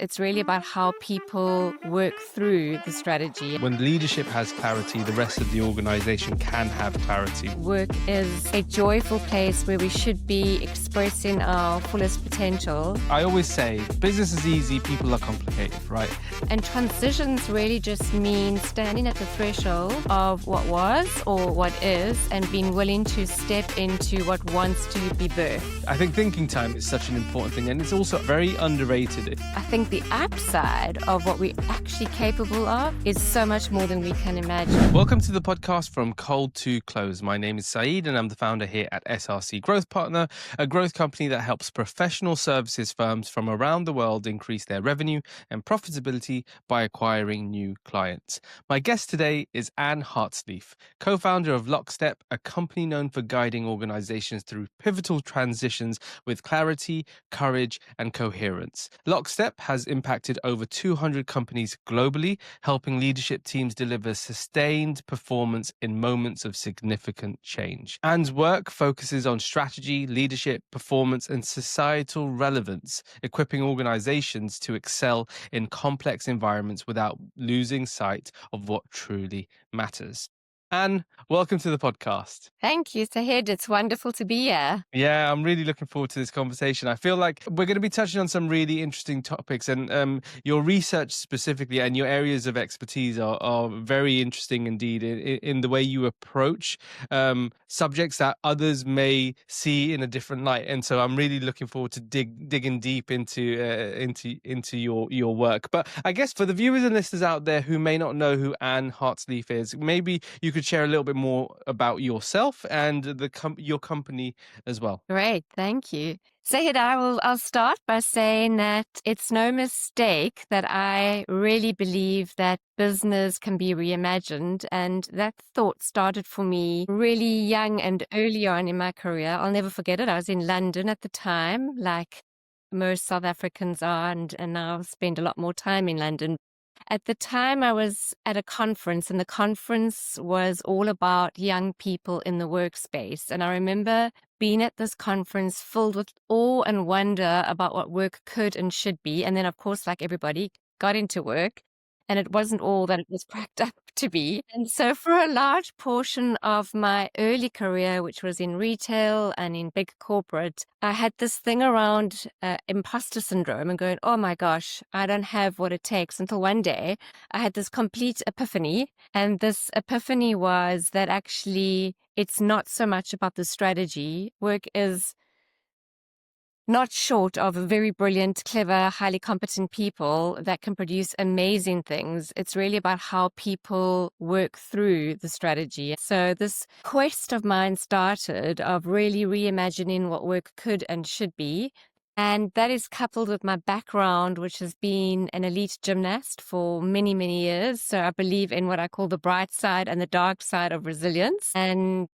It's really about how people work through the strategy. When leadership has clarity, the rest of the organization can have clarity. Work is a joyful place where we should be expressing our fullest potential. I always say business is easy, people are complicated, right? And transitions really just mean standing at the threshold of what was or what is and being willing to step into what wants to be birthed. I think thinking time is such an important thing, and it's also very underrated. I think the upside of what we're actually capable of is so much more than we can imagine. Welcome to the podcast From Cold to Close. My name is Saeed and I'm the founder here at SRC Growth Partner, a growth company that helps professional services firms from around the world increase their revenue and profitability by acquiring new clients. My guest today is Anne Hartsleif, co-founder of Lockstep, a company known for guiding organizations through pivotal transitions with clarity, courage, and coherence. Lockstep has impacted over 200 companies globally, helping leadership teams deliver sustained performance in moments of significant change. Anne's work focuses on strategy, leadership, performance, and societal relevance, equipping organizations to excel in complex environments without losing sight of what truly matters. Anne, welcome to the podcast. Thank you, Sahid. It's wonderful to be here. Yeah, I'm really looking forward to this conversation. I feel like we're going to be touching on some really interesting topics, and your research specifically and your areas of expertise are very interesting indeed in the way you approach subjects that others may see in a different light. And so I'm really looking forward to digging deep into your work. But I guess for the viewers and listeners out there who may not know who Anne Hartsleif is, maybe you could share a little bit more about yourself and your company as well. Great, thank you. Sahid, I'll start by saying that it's no mistake that I really believe that business can be reimagined, and that thought started for me really young and early on in my career. I'll never forget it. I was in London at the time, like most South Africans are, and now spend a lot more time in London. At the time, I was at a conference, and the conference was all about young people in the workspace. And I remember being at this conference filled with awe and wonder about what work could and should be. And then, of course, like everybody, got into work, and it wasn't all that it was cracked up to be. And so for a large portion of my early career, which was in retail and in big corporate, I had this thing around imposter syndrome and going, oh my gosh, I don't have what it takes, until one day I had this complete epiphany. And this epiphany was that actually it's not so much about the strategy. Work is not short of very brilliant, clever, highly competent people that can produce amazing things. It's really about how people work through the strategy. So this quest of mine started of really reimagining what work could and should be. And that is coupled with my background, which has been an elite gymnast for many, many years. So I believe in what I call the bright side and the dark side of resilience. And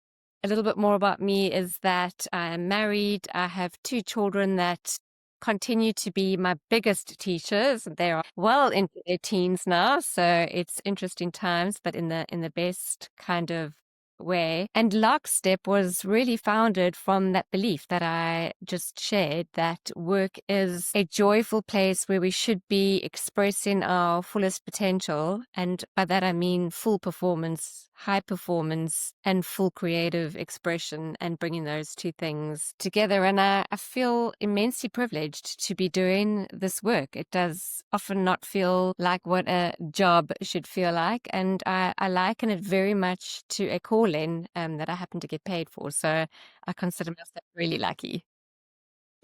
a little bit more about me is that I am married. I have 2 children that continue to be my biggest teachers. They are well into their teens now, so it's interesting times, but in the best kind of way. And Lockstep was really founded from that belief that I just shared, that work is a joyful place where we should be expressing our fullest potential. And by that, I mean full performance, high performance, and full creative expression, and bringing those 2 things together. And I feel immensely privileged to be doing this work. It does often not feel like what a job should feel like. And I liken it very much to a calling that I happen to get paid for. So I consider myself really lucky.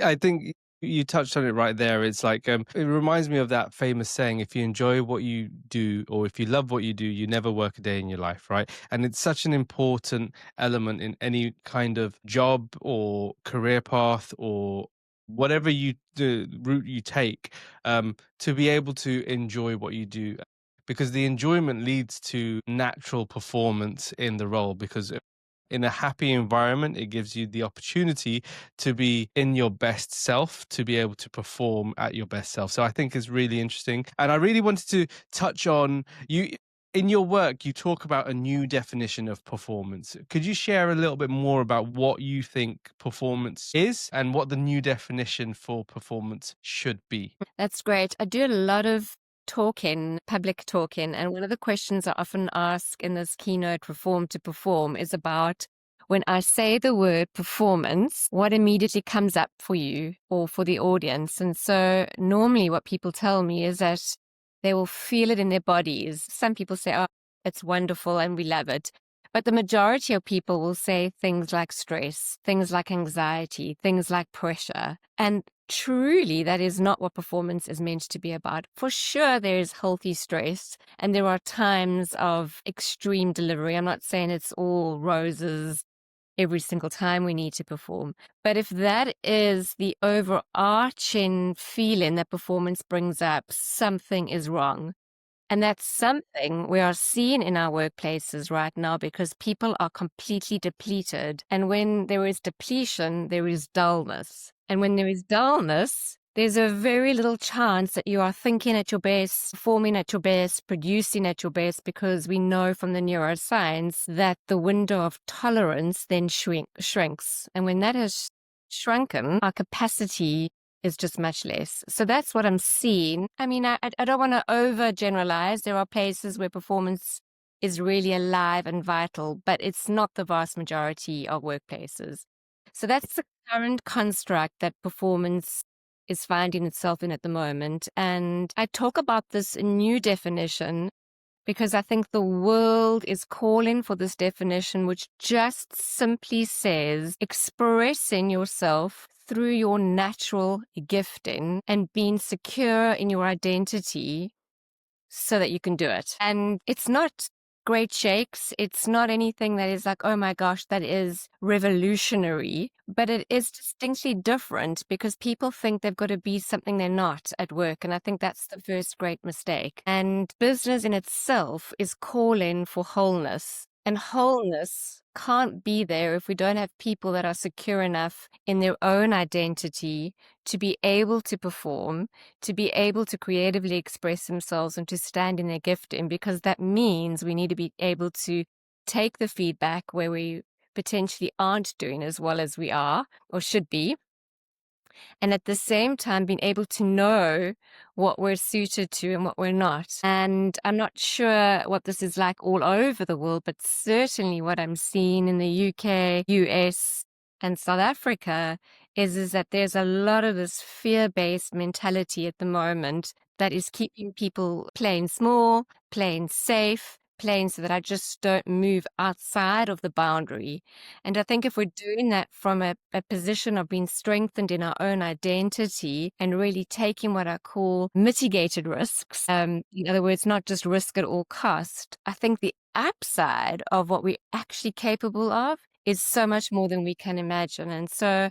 I think you touched on it right there. It's like, it reminds me of that famous saying, if you enjoy what you do, or if you love what you do, you never work a day in your life, right? And it's such an important element in any kind of job or career path or whatever the route you take, to be able to enjoy what you do. Because the enjoyment leads to natural performance in the role, because in a happy environment, it gives you the opportunity to be in your best self, to be able to perform at your best self. So I think it's really interesting. And I really wanted to touch on you. In your work, you talk about a new definition of performance. Could you share a little bit more about what you think performance is and what the new definition for performance should be? That's great. I do a lot of talking, public talking, and one of the questions I often ask in this keynote Reform to Perform is about when I say the word performance, what immediately comes up for you or for the audience. And so normally what people tell me is that they will feel it in their bodies. Some people say, oh, it's wonderful and we love it. But the majority of people will say things like stress, things like anxiety, things like pressure. And truly, that is not what performance is meant to be about. For sure, there is healthy stress and there are times of extreme delivery. I'm not saying it's all roses every single time we need to perform. But if that is the overarching feeling that performance brings up, something is wrong. And that's something we are seeing in our workplaces right now because people are completely depleted. And when there is depletion, there is dullness. And when there is dullness, there's a very little chance that you are thinking at your best, performing at your best, producing at your best, because we know from the neuroscience that the window of tolerance then shrinks. And when that has shrunken, our capacity is just much less. So that's what I'm seeing. I mean, I don't want to overgeneralize. There are places where performance is really alive and vital, but it's not the vast majority of workplaces. So that's the current construct that performance is finding itself in at the moment. And I talk about this new definition because I think the world is calling for this definition, which just simply says expressing yourself through your natural gifting and being secure in your identity so that you can do it. And it's not great shakes. It's not anything that is like, oh my gosh, that is revolutionary, but it is distinctly different because people think they've got to be something they're not at work. And I think that's the first great mistake. And business in itself is calling for wholeness. And wholeness can't be there if we don't have people that are secure enough in their own identity to be able to perform, to be able to creatively express themselves and to stand in their gifting, because that means we need to be able to take the feedback where we potentially aren't doing as well as we are or should be. And at the same time, being able to know what we're suited to and what we're not. And I'm not sure what this is like all over the world, but certainly what I'm seeing in the UK, US, and South Africa is that there's a lot of this fear-based mentality at the moment that is keeping people playing small, playing safe, playing so that I just don't move outside of the boundary. And I think if we're doing that from a position of being strengthened in our own identity and really taking what I call mitigated risks, in other words, not just risk at all cost, I think the upside of what we're actually capable of is so much more than we can imagine. And so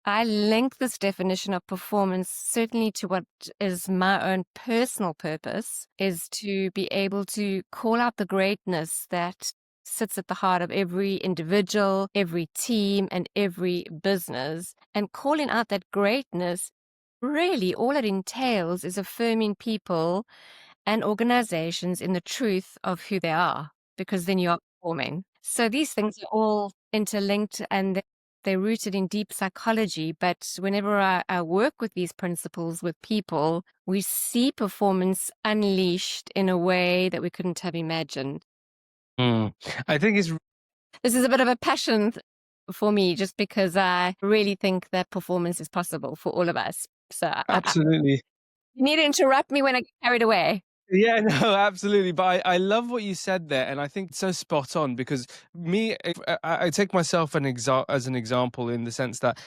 I link this definition of performance certainly to what is my own personal purpose, is to be able to call out the greatness that sits at the heart of every individual, every team, and every business. And calling out that greatness, really all it entails is affirming people and organizations in the truth of who they are, because then you are performing. So these things are all interlinked and they're rooted in deep psychology. But whenever I work with these principles with people, we see performance unleashed in a way that we couldn't have imagined. Mm. I think it's This is a bit of a passion for me, just because I really think that performance is possible for all of us. So absolutely. you need to interrupt me when I get carried away. Yeah, no, absolutely. But I love what you said there, and I think it's so spot on because I take myself as an example in the sense that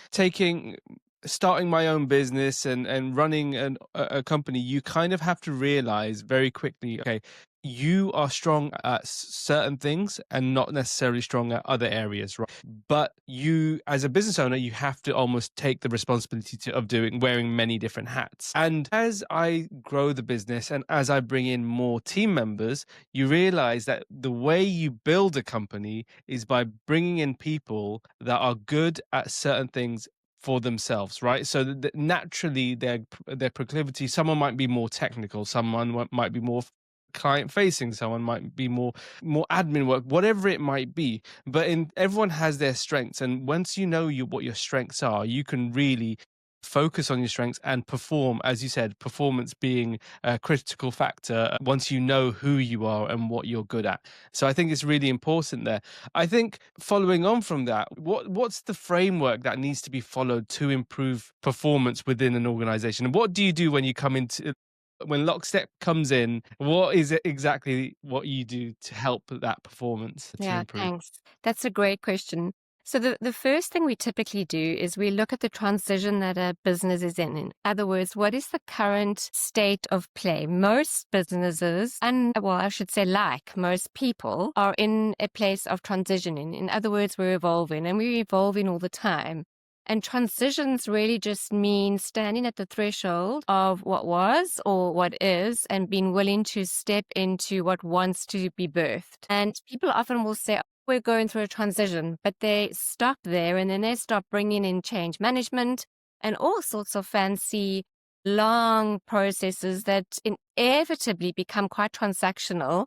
starting my own business and running a company, you kind of have to realize very quickly, okay, you are strong at certain things and not necessarily strong at other areas, right? But you, as a business owner, you have to almost take the responsibility of wearing many different hats. And as I grow the business and as I bring in more team members, you realize that the way you build a company is by bringing in people that are good at certain things for themselves, right? So naturally their proclivity, someone might be more technical, someone might be more client facing, someone might be more admin work, whatever it might be. But in everyone has their strengths, and once you know what your strengths are, you can really focus on your strengths and perform, as you said, performance being a critical factor once you know who you are and what you're good at. So I think it's really important there. I think following on from that, what's the framework that needs to be followed to improve performance within an organization? And what do you do when you come into when Lockstep comes in? What is it exactly what you do to help that performance to Yeah, improve? thanks. That's a great question. So the first thing we typically do is we look at the transition that a business is in. In other words, what is the current state of play? Most businesses, and well, I should say like most people, are in a place of transitioning. In other words, we're evolving and we're evolving all the time. And transitions really just mean standing at the threshold of what was or what is and being willing to step into what wants to be birthed. And people often will say, "Oh, we're going through a transition," but they stop there and then they start bringing in change management and all sorts of fancy long processes that inevitably become quite transactional,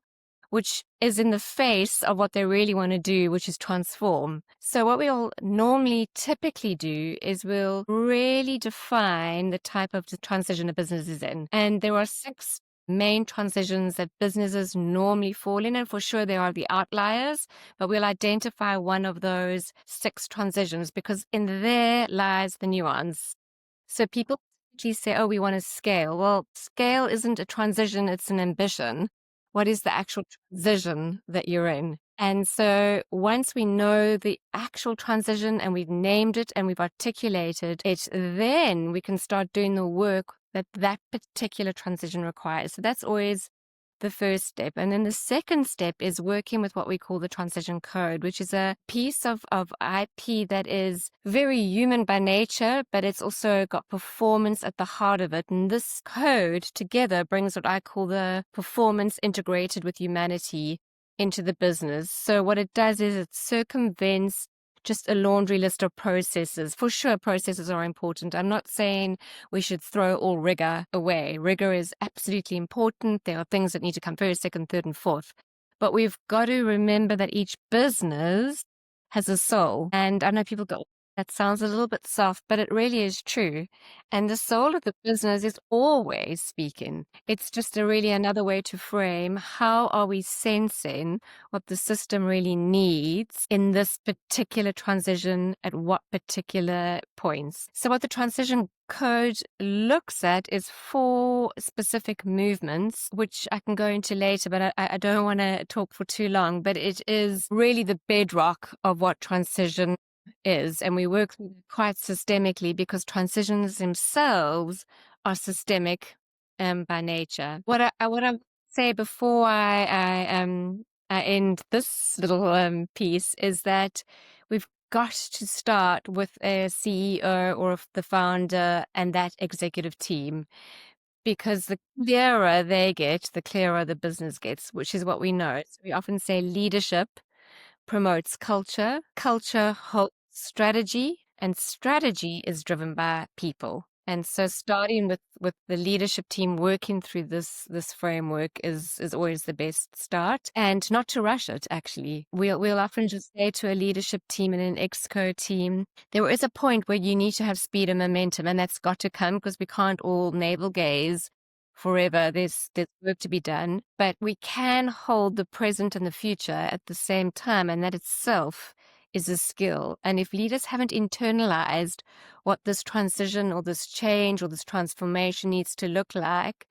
which is in the face of what they really want to do, which is transform. So what we'll normally typically do is we'll really define the type of the transition a business is in. And there are 6 main transitions that businesses normally fall in, and for sure there are the outliers, but we'll identify one of those 6 transitions because in there lies the nuance. So people usually say, "Oh, we want to scale." Well, scale isn't a transition, it's an ambition. What is the actual transition that you're in? And so once we know the actual transition and we've named it and we've articulated it, then we can start doing the work that that particular transition requires. So that's always the first step. And then the second step is working with what we call the transition code, which is a piece of IP that is very human by nature, but it's also got performance at the heart of it. And this code together brings what I call the performance integrated with humanity into the business. So what it does is it circumvents just a laundry list of processes. For sure, processes are important. I'm not saying we should throw all rigor away. Rigor is absolutely important. There are things that need to come first, second, third, and fourth. But we've got to remember that each business has a soul. And I know people go, "That sounds a little bit soft," but it really is true. And the soul of the business is always speaking. It's just really another way to frame how are we sensing what the system really needs in this particular transition at what particular points. So what the transition code looks at is 4 specific movements, which I can go into later, but I don't want to talk for too long, but it is really the bedrock of what transition is. And we work quite systemically because transitions themselves are systemic by nature. What I say before I end this little piece is that we've got to start with a CEO or the founder and that executive team, because the clearer they get, the clearer the business gets, which is what we know. So we often say leadership promotes culture, culture holds strategy, and strategy is driven by people. And so starting with the leadership team working through this framework is always the best start, and not to rush it. Actually, we'll often just say to a leadership team and an exco team, there is a point where you need to have speed and momentum, and that's got to come because we can't all navel gaze forever. There's work to be done, but we can hold the present and the future at the same time, and that itself is a skill. And if leaders haven't internalized what this transition or this change or this transformation needs to look like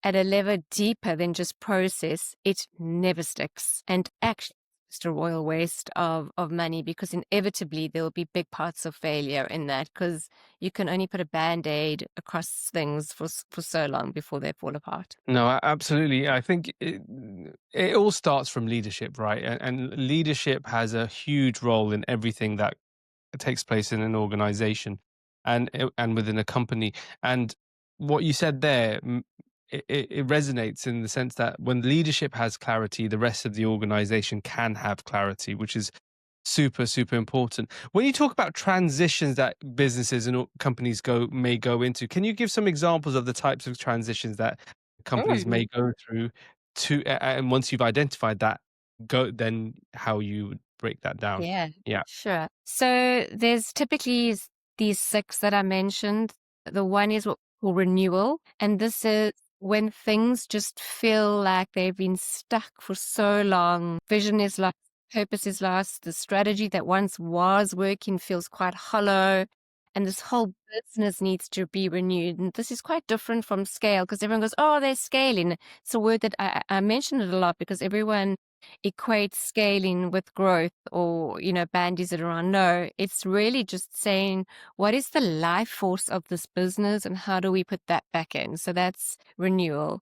at a level deeper than just process, it never sticks. And actually, it's just a royal waste of money, because inevitably there will be big parts of failure in that, because you can only put a band-aid across things for so long before they fall apart. No, absolutely. I think it all starts from leadership, right? And leadership has a huge role in everything that takes place in an organization and within a company. And what you said there, it resonates in the sense that when leadership has clarity, the rest of the organization can have clarity, which is super, super important. When you talk about transitions that businesses and companies may go into, can you give some examples of the types of transitions that companies may go through? and once you've identified that, go then how you would break that down. Yeah, Yeah. sure. So there's typically these six that I mentioned. The one is what we call renewal, and this is when things just feel like they've been stuck for so long. Vision is lost, purpose is lost, the strategy that once was working feels quite hollow, and this whole business needs to be renewed. And this is quite different from scale because everyone goes, "Oh, they're scaling." It's a word that I mention it a lot because everyone equate scaling with growth or, bandies it around. No, it's really just saying, what is the life force of this business and how do we put that back in? So that's renewal.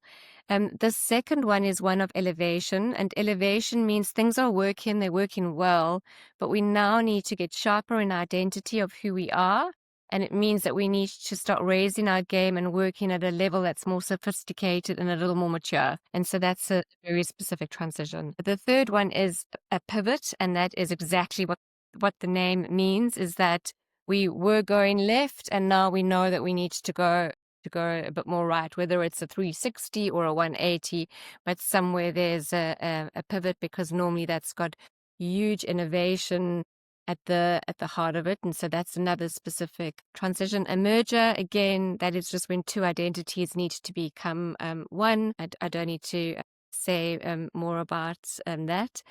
The second one is one of elevation, and elevation means things are working, they're working well, but we now need to get sharper in identity of who we are. And it means that we need to start raising our game and working at a level that's more sophisticated and a little more mature. And so that's a very specific transition. The third one is a pivot, and that is exactly what the name means, is that we were going left and now we know that we need to go a bit more right, whether it's a 360 or a 180, but somewhere there's a pivot, because normally that's got huge innovation at the heart of it. And so that's another specific transition. A merger, again, that is just when two identities need to become one. I don't need to say more about that.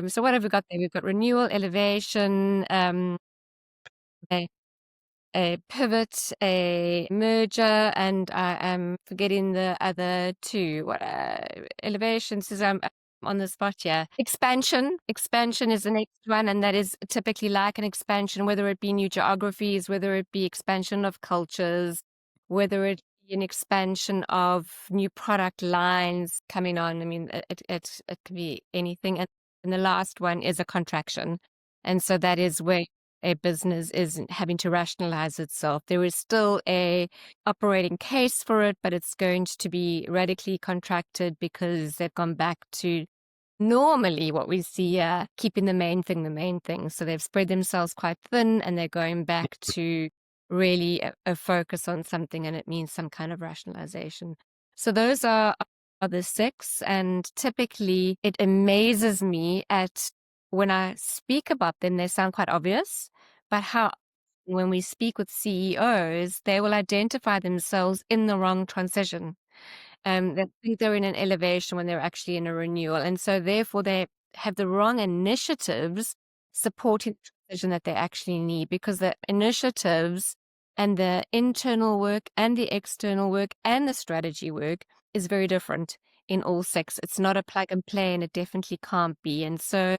So what have we got there? We've got renewal, elevation, a pivot, a merger, and I am forgetting the other two. What elevation says I'm on the spot here. Expansion. Expansion is the next one, and that is typically like an expansion, whether it be new geographies, whether it be expansion of cultures, whether it be an expansion of new product lines coming on. I mean, it could be anything. And the last one is a contraction. And so that is where a business isn't having to rationalize itself. There is still a operating case for it, but it's going to be radically contracted because they've gone back to normally what we see, keeping the main thing. So they've spread themselves quite thin and they're going back to really a focus on something, and it means some kind of rationalization. So those are the six, and typically it amazes me at when I speak about them, they sound quite obvious, but how when we speak with CEOs, they will identify themselves in the wrong transition. They think they're in an elevation when they're actually in a renewal. And so therefore they have the wrong initiatives supporting the transition that they actually need, because the initiatives and the internal work and the external work and the strategy work is very different in all six. It's not a plug and play, and it definitely can't be. And so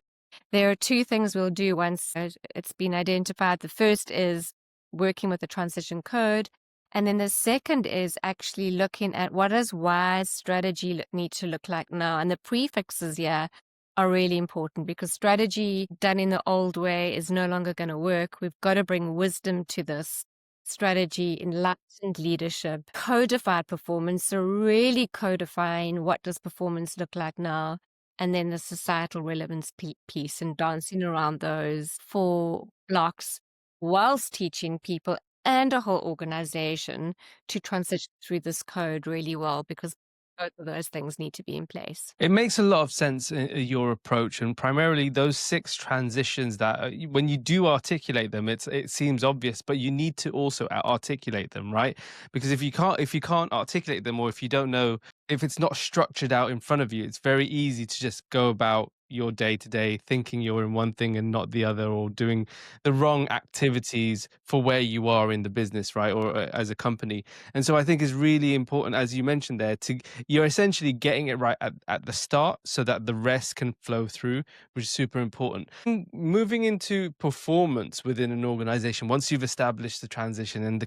there are two things we'll do once it's been identified. The first is working with the transition code. And then the second is actually looking at what does wise strategy need to look like now. And the prefixes here are really important, because strategy done in the old way is no longer going to work. We've got to bring wisdom to this. Strategy, enlightened leadership, codified performance. So really codifying what does performance look like now. And then the societal relevance piece, and dancing around those 4 blocks whilst teaching people and a whole organization to transition through this code really well, because both of those things need to be in place. It makes a lot of sense, your approach, and primarily those 6 transitions that when you do articulate them, it seems obvious, but you need to also articulate them, right? Because if you can't articulate them, or if you don't know, if it's not structured out in front of you, it's very easy to just go about your day to day thinking you're in one thing and not the other, or doing the wrong activities for where you are in the business, right? Or as a company. And so I think it's really important, as you mentioned there, to you're essentially getting it right at the start so that the rest can flow through, which is super important. Moving into performance within an organization, once you've established the transition and the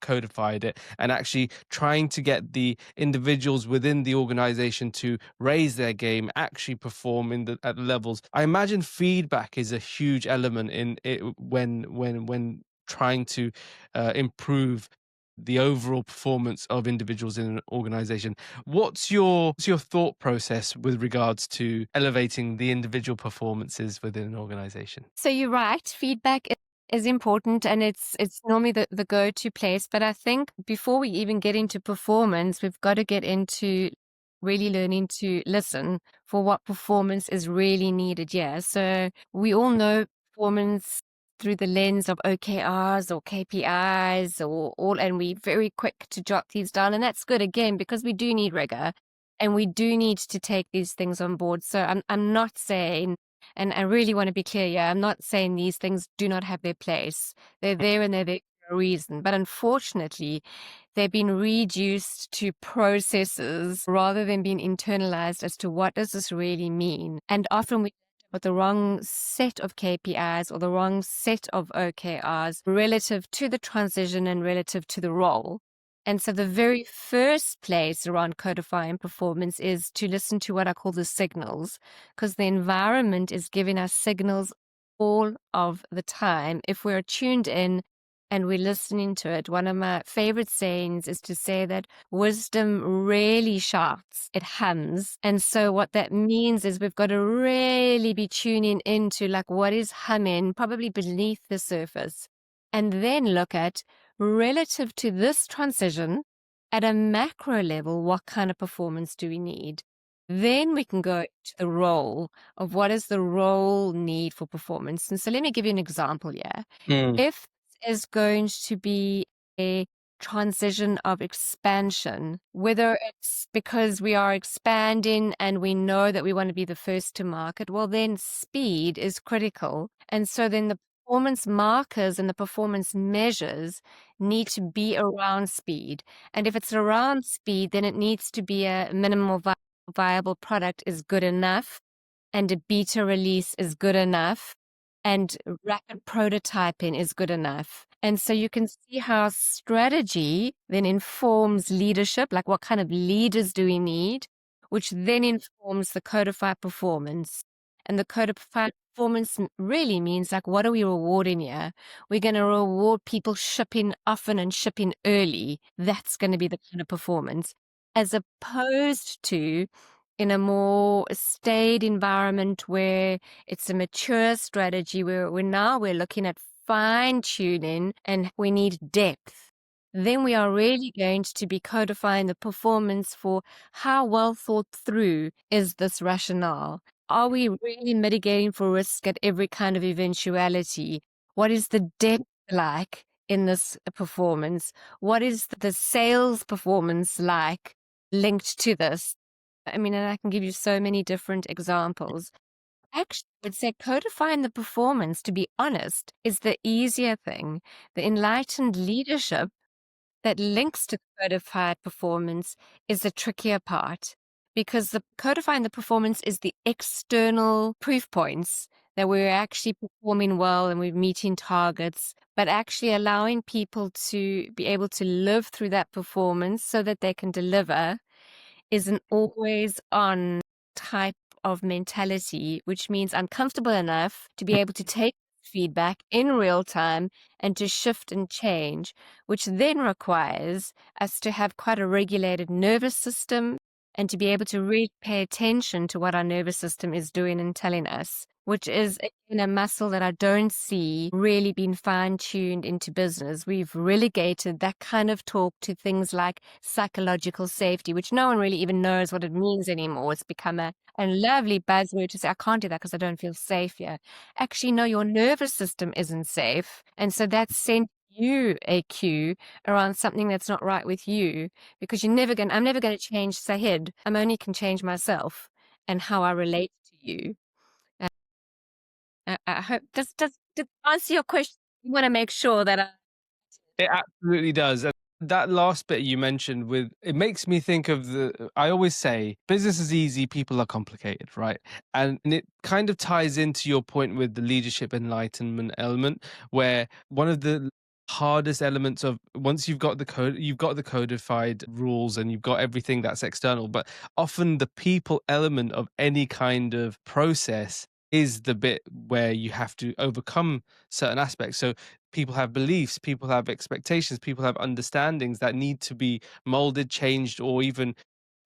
codified it, and actually trying to get the individuals within the organization to raise their game, actually perform at the levels. I imagine feedback is a huge element in it when trying to improve the overall performance of individuals in an organization. What's your thought process with regards to elevating the individual performances within an organization? So you're right, feedback is important, and it's normally the go-to place. But I think before we even get into performance, we've got to get into really learning to listen for what performance is really needed. Yeah. So we all know performance through the lens of OKRs or KPIs or all, and we're very quick to jot these down. And that's good again, because we do need rigor and we do need to take these things on board. So I'm not saying, and I really want to be clear, yeah, I'm not saying these things do not have their place. They're there and they're there for a reason. But unfortunately, they've been reduced to processes rather than being internalized as to what does this really mean. And often we with the wrong set of KPIs or the wrong set of OKRs relative to the transition and relative to the role. And so the very first place around codifying performance is to listen to what I call the signals, because the environment is giving us signals all of the time. If we're tuned in and we're listening to it, one of my favorite sayings is to say that wisdom really shouts, it hums. And so what that means is we've got to really be tuning into like what is humming, probably beneath the surface, and then look at, relative to this transition, at a macro level, what kind of performance do we need? Then we can go to the role of what does the role need for performance. And so let me give you an example. Yeah. Mm. If is going to be a transition of expansion, whether it's because we are expanding and we know that we want to be the first to market, well, then speed is critical. And so then the performance markers and the performance measures need to be around speed. And if it's around speed, then it needs to be a minimal viable product is good enough, and a beta release is good enough, and rapid prototyping is good enough. And so you can see how strategy then informs leadership, like what kind of leaders do we need, which then informs the codified performance. And the codified performance really means like, what are we rewarding here? We're going to reward people shipping often and shipping early. That's going to be the kind of performance, as opposed to in a more staid environment where it's a mature strategy where we're looking at fine tuning and we need depth. Then we are really going to be codifying the performance for how well thought through is this rationale. Are we really mitigating for risk at every kind of eventuality? What is the depth like in this performance? What is the sales performance like linked to this? I mean, and I can give you so many different examples. Actually, I would say codifying the performance, to be honest, is the easier thing. The enlightened leadership that links to codified performance is the trickier part, because the codifying the performance is the external proof points that we're actually performing well and we're meeting targets, but actually allowing people to be able to live through that performance so that they can deliver is an always on type of mentality, which means I'm comfortable enough to be able to take feedback in real time and to shift and change, which then requires us to have quite a regulated nervous system and to be able to really pay attention to what our nervous system is doing and telling us, which is again a muscle that I don't see really being fine-tuned into business. We've relegated that kind of talk to things like psychological safety, which no one really even knows what it means anymore. It's become a lovely buzzword to say, I can't do that because I don't feel safe here. Actually, no, your nervous system isn't safe. And so that's sent you a cue around something that's not right with you, because I'm never going to change Sahid. I'm only can change myself and how I relate to you. I hope does answer your question. You want to make sure that It absolutely does. And that last bit you mentioned with it makes me think of I always say business is easy, people are complicated, right? And it kind of ties into your point with the leadership enlightenment element, where one of the hardest elements of once you've got the code, you've got the codified rules and you've got everything that's external, but often the people element of any kind of process is the bit where you have to overcome certain aspects. So people have beliefs, people have expectations, people have understandings that need to be molded, changed, or even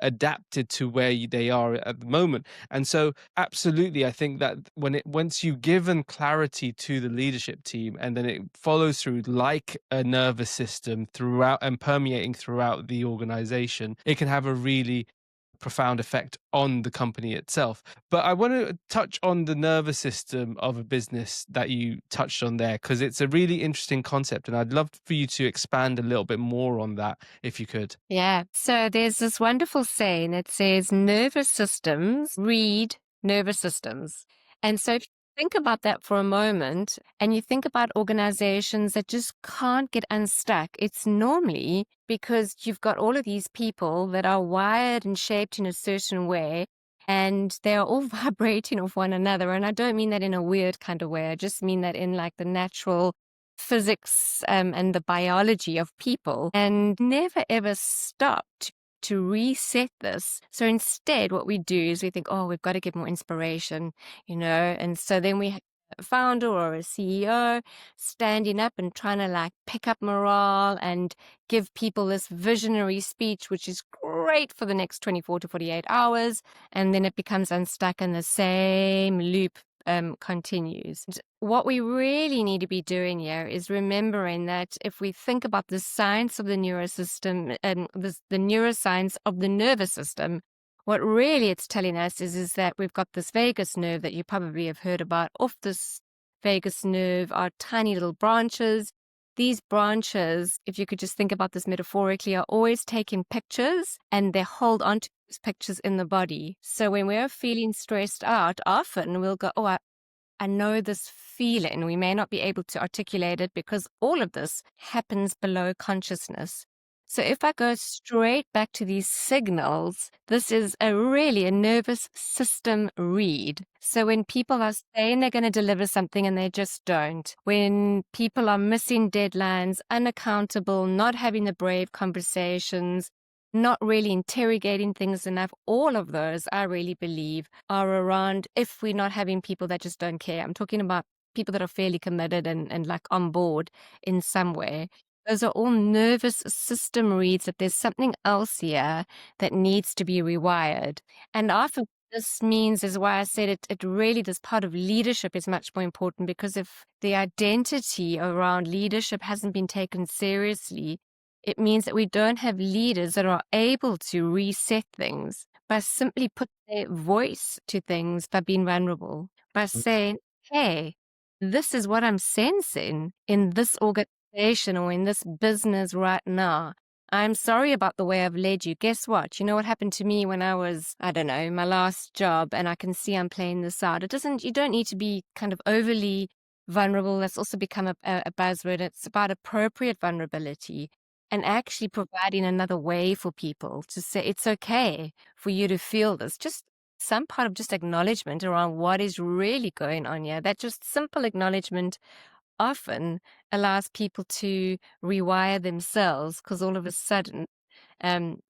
adapted to where they are at the moment. And so absolutely, I think that once you given clarity to the leadership team and then it follows through like a nervous system throughout and permeating throughout the organization, it can have a really profound effect on the company itself. But I want to touch on the nervous system of a business that you touched on there, because it's a really interesting concept. And I'd love for you to expand a little bit more on that if you could. Yeah. So there's this wonderful saying that says nervous systems read nervous systems. And so if you think about that for a moment and you think about organizations that just can't get unstuck, it's normally because you've got all of these people that are wired and shaped in a certain way. And they are all vibrating off one another. And I don't mean that in a weird kind of way. I just mean that in like the natural physics and the biology of people, and never ever stopped to reset this. So instead, what we do is we think, oh, we've got to give more inspiration, and so then we have a founder or a CEO standing up and trying to like pick up morale and give people this visionary speech, which is great for the next 24 to 48 hours. And then it becomes unstuck and the same loop continues. What we really need to be doing here is remembering that if we think about the science of the neurosystem and the neuroscience of the nervous system, what really it's telling us is that we've got this vagus nerve that you probably have heard about. Off this vagus nerve are tiny little branches. These branches, if you could just think about this metaphorically, are always taking pictures and they hold onto those pictures in the body. So when we're feeling stressed out, often we'll go, oh, I know this feeling. We may not be able to articulate it because all of this happens below consciousness. So if I go straight back to these signals, this is really a nervous system read. So when people are saying they're going to deliver something and they just don't, when people are missing deadlines, unaccountable, not having the brave conversations, not really interrogating things enough, all of those, I really believe, are around if we're not having people that just don't care. I'm talking about people that are fairly committed and like on board in some way. Those are all nervous system reads that there's something else here that needs to be rewired. And often this means is why I said it really, this part of leadership is much more important, because if the identity around leadership hasn't been taken seriously, it means that we don't have leaders that are able to reset things by simply putting their voice to things, by being vulnerable, by saying, hey, this is what I'm sensing in this organization or in this business right now. I'm sorry about the way I've led you. Guess what? You know what happened to me when I was, I don't know, my last job, and I can see I'm playing this out. You don't need to be kind of overly vulnerable. That's also become a buzzword. It's about appropriate vulnerability and actually providing another way for people to say it's okay for you to feel this. Just some part of just acknowledgement around what is really going on here. That just simple acknowledgement often allows people to rewire themselves, because all of a sudden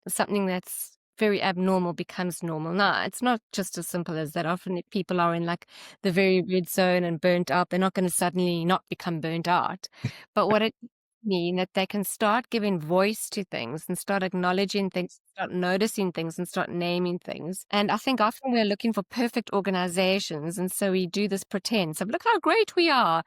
something that's very abnormal becomes normal. Now, it's not just as simple as that. Often if people are in like the very red zone and burnt out, they're not going to suddenly not become burnt out. But what it mean that they can start giving voice to things and start acknowledging things, start noticing things and start naming things. And I think often we're looking for perfect organizations. And so we do this pretense of, look how great we are.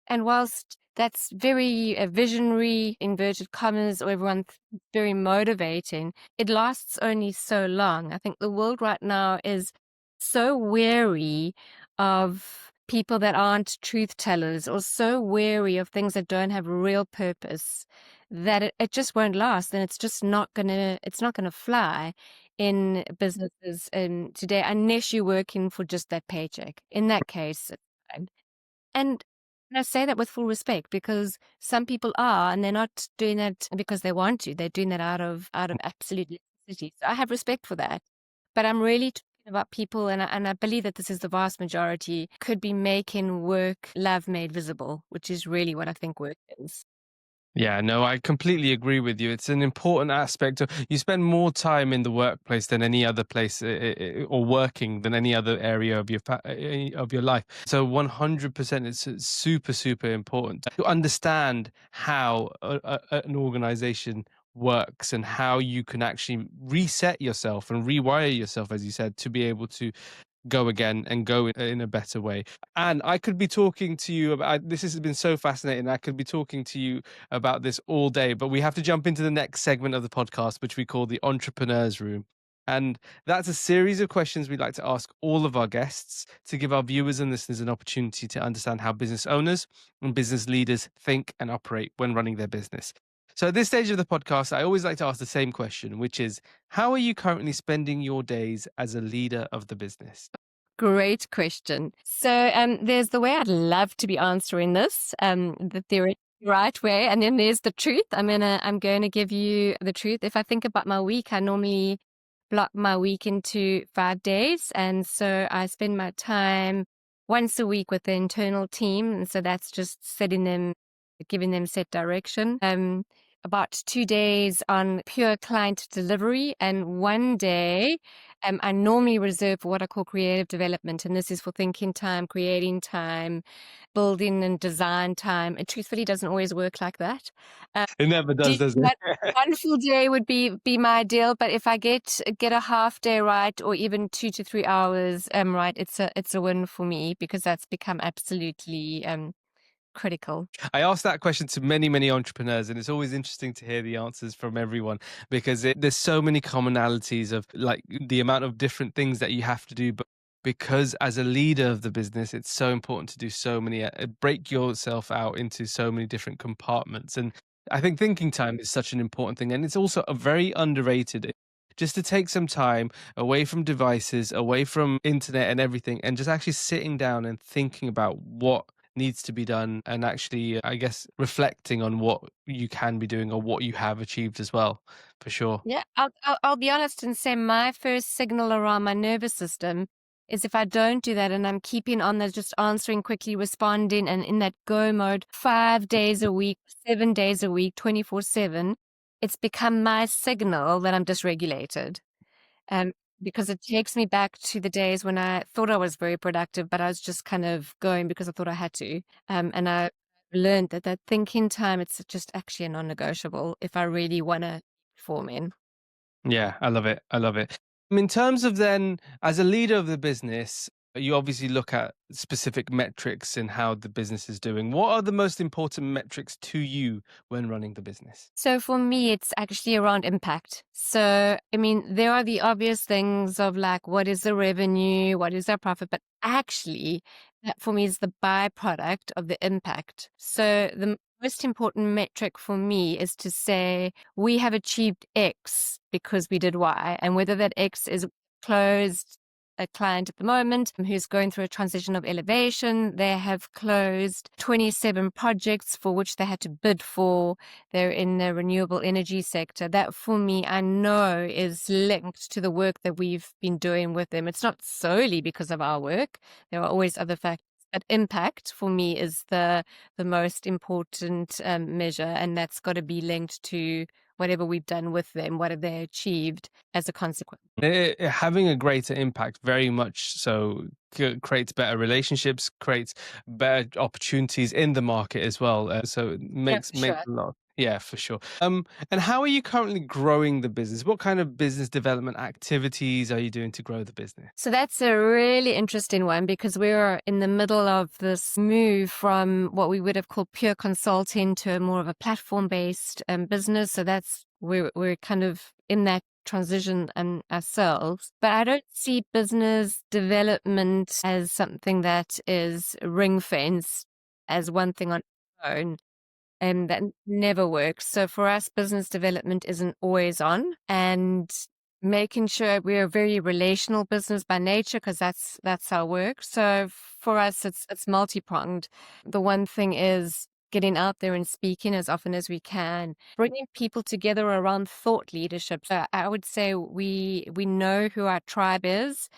And whilst that's very visionary, inverted commas, or everyone very motivating, it lasts only so long. I think the world right now is so wary of people that aren't truth tellers, or so wary of things that don't have real purpose, that it just won't last, and it's not gonna fly in businesses today, unless you're working for just that paycheck. In that case, it's fine. And I say that with full respect, because some people are, and they're not doing that because they want to. They're doing that out of absolute necessity. So I have respect for that. But I'm really talking about people, and I believe that this is the vast majority, could be making work love made visible, which is really what I think work is. Yeah, no, I completely agree with you. It's an important aspect of, you spend more time in the workplace than any other place, or working than any other area of of your life. So 100% it's super super important to understand how an organization works and how you can actually reset yourself and rewire yourself, as you said, to be able to go again and go in a better way. And I could be talking to you about this. Has been so fascinating. I could be talking to you about this all day, but we have to jump into the next segment of the podcast, which we call the Entrepreneur's Room. And that's a series of questions we'd like to ask all of our guests to give our viewers and listeners an opportunity to understand how business owners and business leaders think and operate when running their business. So, at this stage of the podcast, I always like to ask the same question, which is, how are you currently spending your days as a leader of the business? Great question. So there's the way I'd love to be answering this, the theory right way, and then there's the truth. I'm going to give you the truth. If I think about my week, I normally block my week into 5 days, and so I spend my time once a week with the internal team, and so that's just setting them, giving them set direction. About 2 days on pure client delivery, and one day I normally reserve for what I call creative development, and this is for thinking time, creating time, building and design time. It truthfully doesn't always work like that. It never does, Do does that it? one full day would be my ideal, but if I get a half day right, or even 2 to 3 hours right, it's a win for me, because that's become absolutely critical. I asked that question to many, many entrepreneurs, and it's always interesting to hear the answers from everyone because there's so many commonalities of like the amount of different things that you have to do. But because as a leader of the business, it's so important to do so many, break yourself out into so many different compartments. And I think thinking time is such an important thing. And it's also a very underrated. Just to take some time away from devices, away from internet and everything, and just actually sitting down and thinking about what needs to be done and actually, I guess, reflecting on what you can be doing or what you have achieved as well, for sure. Yeah, I'll be honest and say my first signal around my nervous system is if I don't do that and I'm keeping on the just answering quickly, responding, and in that go mode 5 days a week, 7 days a week, 24/7, it's become my signal that I'm dysregulated. Um, because it takes me back to the days when I thought I was very productive, but I was just kind of going because I thought I had to. And I learned that thinking time, it's just actually a non-negotiable if I really want to perform in. Yeah, I love it. I love it. In terms of then, as a leader of the business, you obviously look at specific metrics and how the business is doing. What are the most important metrics to you when running the business? So for me, it's actually around impact. So, I mean, there are the obvious things of like, what is the revenue? What is our profit? But actually, that for me is the byproduct of the impact. So the most important metric for me is to say, we have achieved X because we did Y. And whether that X is closed a client at the moment who's going through a transition of elevation. They have closed 27 projects for which they had to bid for. They're in the renewable energy sector. That for me, I know is linked to the work that we've been doing with them. It's not solely because of our work. There are always other factors. But impact for me is the most important measure, and that's got to be linked to whatever we've done with them. What have they achieved as a consequence? Having a greater impact, very much so, creates better relationships, creates better opportunities in the market as well. So it Yeah, makes sure. a lot. Yeah, for sure. And how are you currently growing the business? What kind of business development activities are you doing to grow the business? So that's a really interesting one, because we're in the middle of this move from what we would have called pure consulting to more of a platform-based business. So that's we're kind of in that transition and ourselves. But I don't see business development as something that is ring-fenced as one thing on its own. And that never works. So for us, business development isn't always on, and making sure we're a very relational business by nature, because that's our work. So for us, it's multi-pronged. The one thing is getting out there and speaking as often as we can, bringing people together around thought leadership. So I would say we know who our tribe is,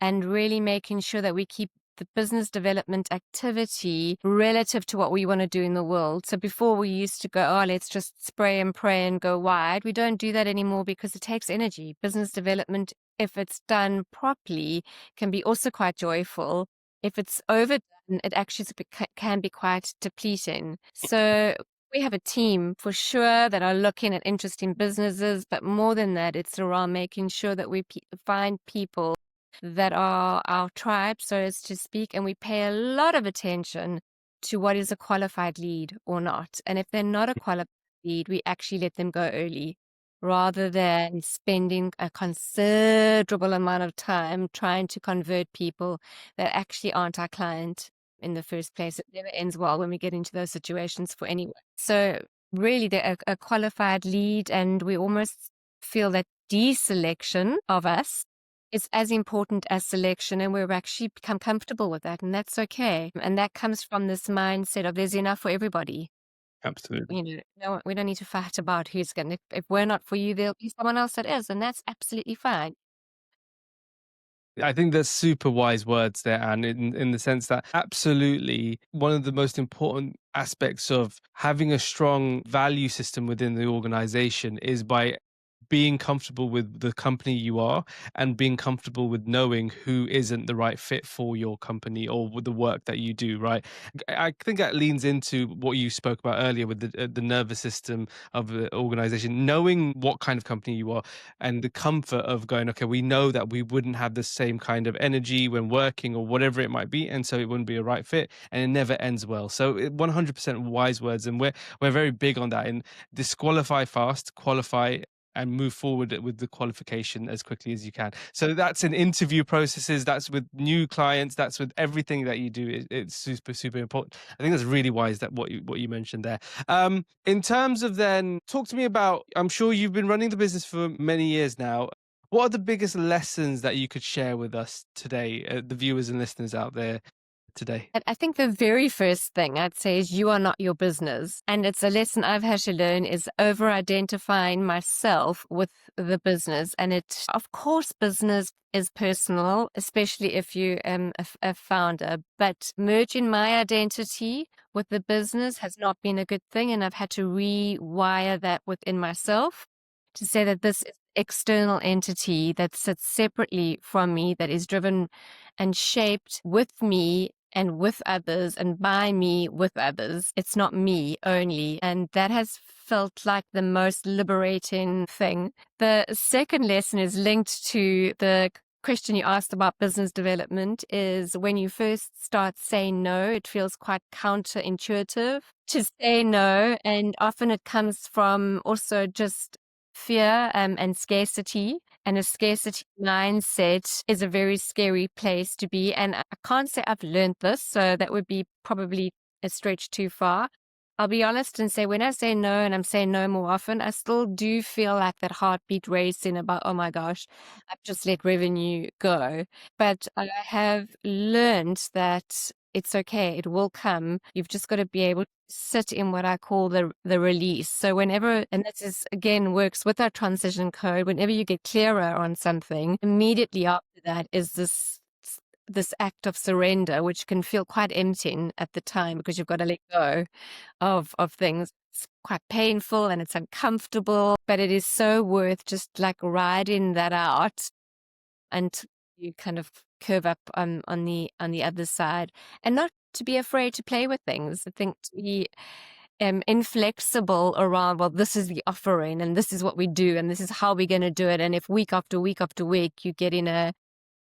and really making sure that we keep the business development activity relative to what we want to do in the world. So before we used to go, oh, let's just spray and pray and go wide. We don't do that anymore because it takes energy. Business development, if it's done properly, can be also quite joyful. If it's overdone, it actually can be quite depleting. So we have a team for sure that are looking at interesting businesses, but more than that, it's around making sure that we find people that are our tribe, so as to speak, and we pay a lot of attention to what is a qualified lead or not. And if they're not a qualified lead, we actually let them go early. rather than spending a considerable amount of time trying to convert people that actually aren't our client in the first place. It never ends well when we get into those situations for anyone. So really a qualified lead, and we almost feel that deselection of us is as important as selection, and we've actually become comfortable with that, and that's okay. And that comes from this mindset of there's enough for everybody. Absolutely. No, we don't need to fight about who's gonna, if we're not for you, there'll be someone else that is, and that's absolutely fine. I think there's super wise words there, and in the sense that absolutely one of the most important aspects of having a strong value system within the organization is by being comfortable with the company you are and being comfortable with knowing who isn't the right fit for your company or with the work that you do, right? I think that leans into what you spoke about earlier with the nervous system of the organization, knowing what kind of company you are and the comfort of going, okay, we know that we wouldn't have the same kind of energy when working or whatever it might be, and so it wouldn't be a right fit, and it never ends well. So 100% wise words, and we're very big on that. And disqualify fast, qualify, and move forward with the qualification as quickly as you can. So that's in interview processes, that's with new clients, that's with everything that you do. It's super, super important. I think that's really wise that what you mentioned there. In terms of then, talk to me about. I'm sure you've been running the business for many years now. What are the biggest lessons that you could share with us today, the viewers and listeners out there today? And I think the very first thing I'd say is you are not your business. And it's a lesson I've had to learn is over identifying myself with the business. And of course, business is personal, especially if you a founder, but merging my identity with the business has not been a good thing. And I've had to rewire that within myself to say that this is external entity that sits separately from me, that is driven and shaped with me and with others and by me with others. It's not me only. And that has felt like the most liberating thing. The second lesson is linked to the question you asked about business development is when you first start saying no, it feels quite counterintuitive to say no. And often it comes from also just fear and scarcity. And a scarcity mindset is a very scary place to be. And I can't say I've learned this, so that would be probably a stretch too far. I'll be honest and say when I say no and I'm saying no more often, I still do feel like that heartbeat racing about, oh my gosh, I've just let revenue go. But I have learned that it's okay. It will come. You've just got to be able to sit in what I call the release. So whenever, and this is again works with our transition code, whenever you get clearer on something, immediately after that is this act of surrender, which can feel quite emptying at the time because you've got to let go of things. It's quite painful and it's uncomfortable, but it is so worth just like riding that out and you kind of curve up on the other side, and not to be afraid to play with things. I think to be inflexible around, well, this is the offering and this is what we do and this is how we're going to do it. And if week after week after week you get in a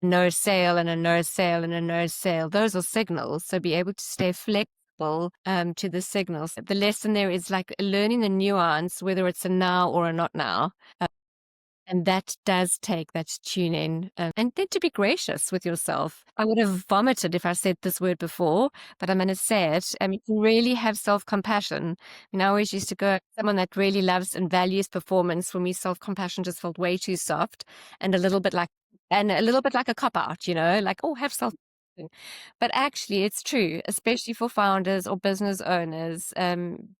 no sale and a no sale and a no sale, those are signals. So be able to stay flexible to the signals. The lesson there is like learning the nuance, whether it's a now or a not now. And that does take that tune in. And then to be gracious with yourself. I would have vomited if I said this word before, but I'm going to say it. You can really have self-compassion. I always used to go, someone that really loves and values performance, for me, self-compassion just felt way too soft and a little bit like a cop-out, like, oh, have self. But actually, it's true, especially for founders or business owners,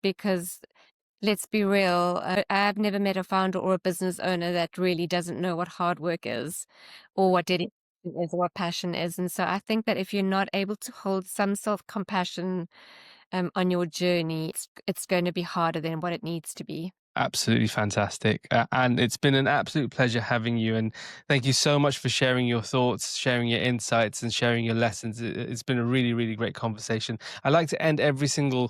because let's be real. I've never met a founder or a business owner that really doesn't know what hard work is or what dedication is or what passion is. And so I think that if you're not able to hold some self-compassion on your journey, it's going to be harder than what it needs to be. Absolutely fantastic. And it's been an absolute pleasure having you. And thank you so much for sharing your thoughts, sharing your insights, and sharing your lessons. It's been a really, really great conversation. I like to end every single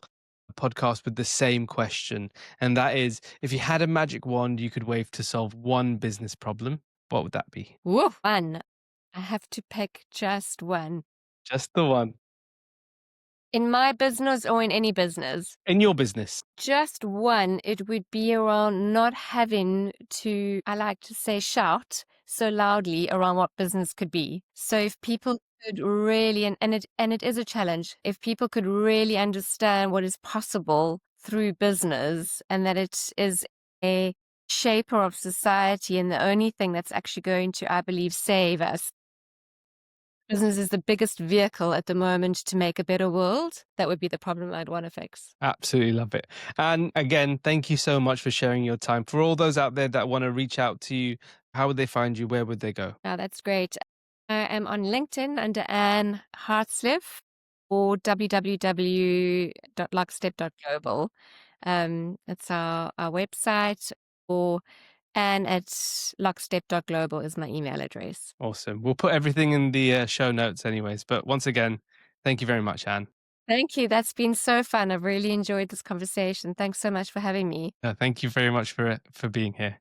podcast with the same question. And that is if you had a magic wand you could wave to solve one business problem, what would that be? Woo! One. I have to pick just one. Just the one. In my business or in any business? in your business? Just one, it would be around not having to, I like to say, shout so loudly around what business could be. So if people could really, and it is a challenge, if people could really understand what is possible through business and that it is a shaper of society and the only thing that's actually going to, I believe, save us. Business is the biggest vehicle at the moment to make a better world. That would be the problem I'd want to fix. Absolutely love it. And again, thank you so much for sharing your time. For all those out there that want to reach out to you, how would they find you? Where would they go? Now that's great. I am on LinkedIn under Anne Hartslief or www.lockstep.global. That's our website, or Anne at lockstep.global is my email address. Awesome. We'll put everything in the show notes, anyways. But once again, thank you very much, Anne. Thank you. That's been so fun. I've really enjoyed this conversation. Thanks so much for having me. Thank you very much for being here.